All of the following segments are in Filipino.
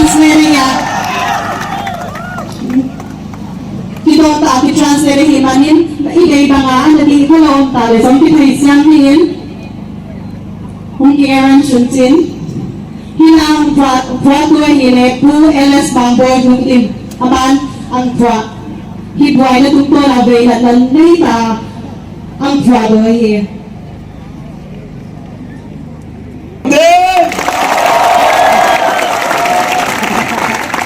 translating kita tak translate himanin iday bangaan na di ko lang tali sa kita isyang hin kung kailan sunsin hinang Broadway hine pu LS Bangboy yung tim aman ang hibway na tungkol abay na nanita ang Broadway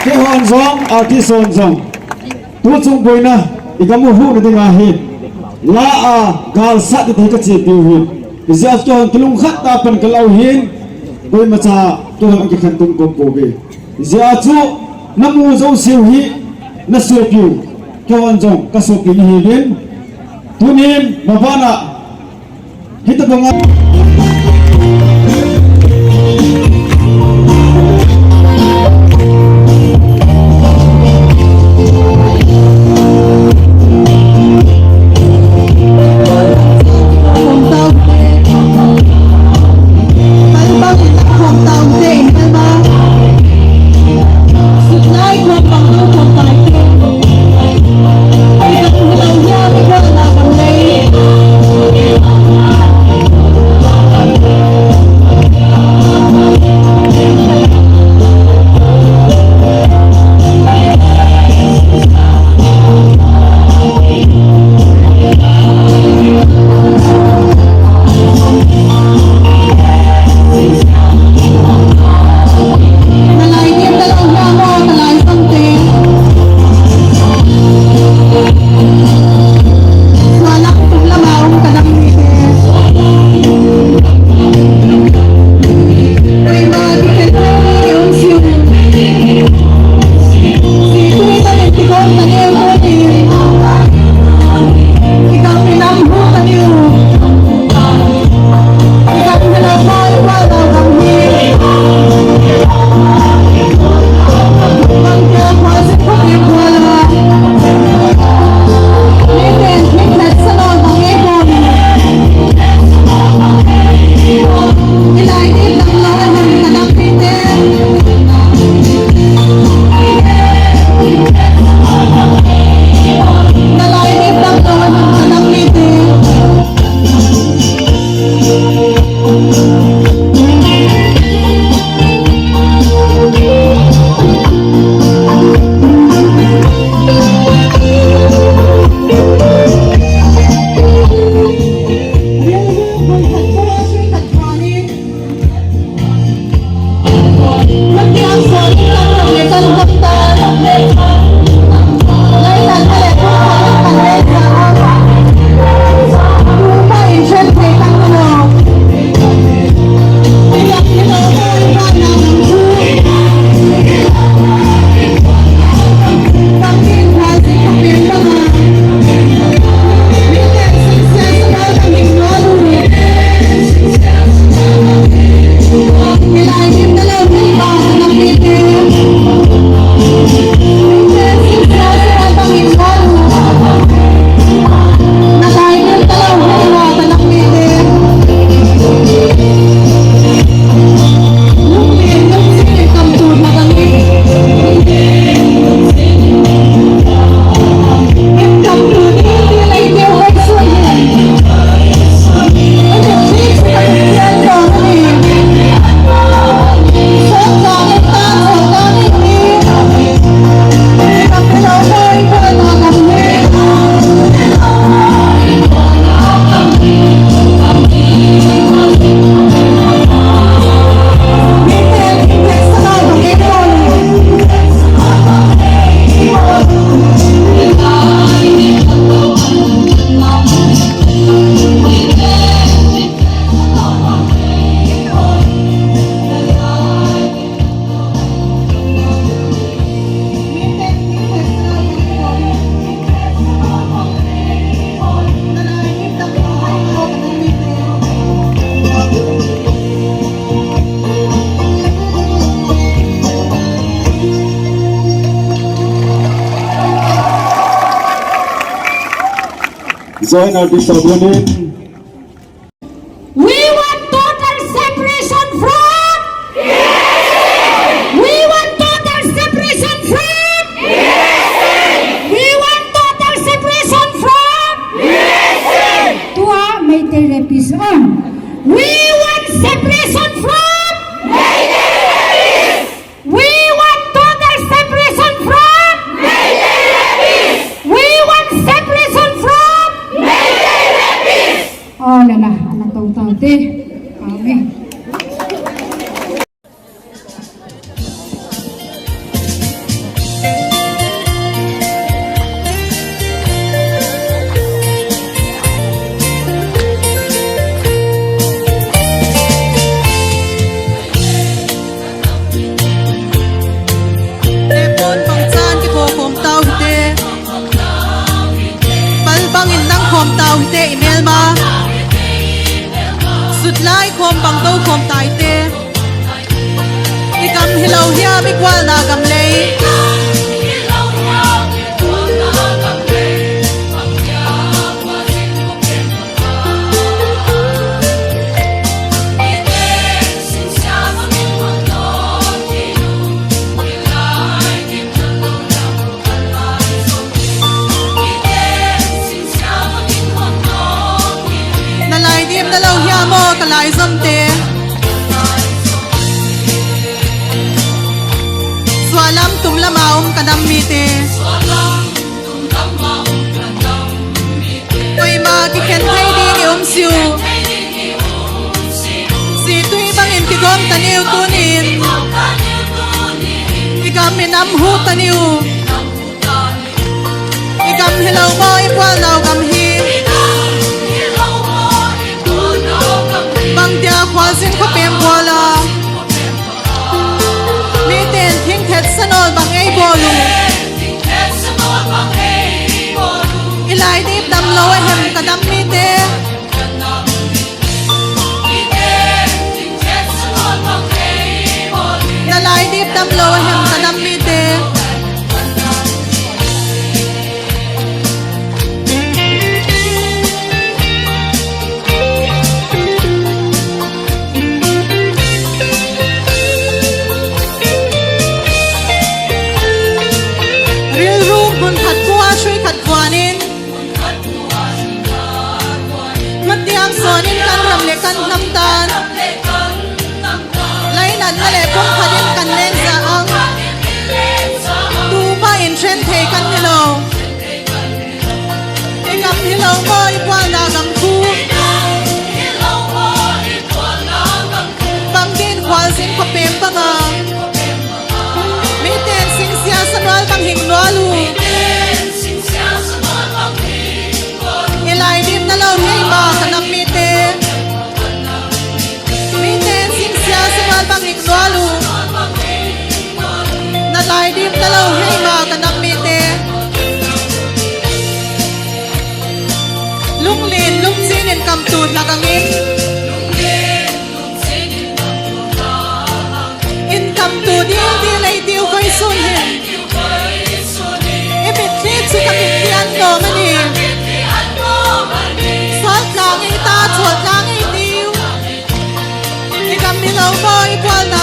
cái hòn gió cái sồn rồng tu chung bồi na ikamu hu na dingahin la gal sat di ka chi piwin izaf cho kilung khat ta pan kalau hin boi macha to ang ki khan tum ko pobe izia chu namu zo siu hi na so piu ko hòn jong ka so pi hi bin tunin mabana hitabanga join our disagreement. We want total separation from. We want total te. Amen. Tepon pangsan ki po kom tau hite Palbangin ng kom tau hite email ma Sudlay kom bang do kom tai te Ikam hilaw hiya mikwal na gamlay Nalay dim dalaw hiya mo kalay zamte Swalam tumlamaum kadam mite Koy magiken hay di siu Si tuy bangin kigom taniw tunin Igam minam hu taniw Igam hilaw mo ikwal naw gamhin Bang dia kwazin ko pembola Miten ting tet sanol bang ay bolu Ilay dip dam lowe hem kadam mite Nalay dip dam lowe hem kadam mite Real room hun khat kwa shui khat kwanin Matiang sonin kan ramle kan namtan Lainan male pong kadin kan len sa ang Tupa in chen te kan nilo Ikam nilo mo ikwal na gam ku Bang din kwal sin ko pem panga Miten sing siya sanwal bang hingwalu Ilay dim na law hey ba kanam mite Miten sing siya sanwal bang hingwalu Nalay dim na law hey ba kanam mite Lunglin lungsinin kamtud nakangin Income to deal dilay deal ko'y sunhin Ibit-bit si kapitian ko mani Sot lang ita, sot lang itiw Ikam nilaw mo ikwal na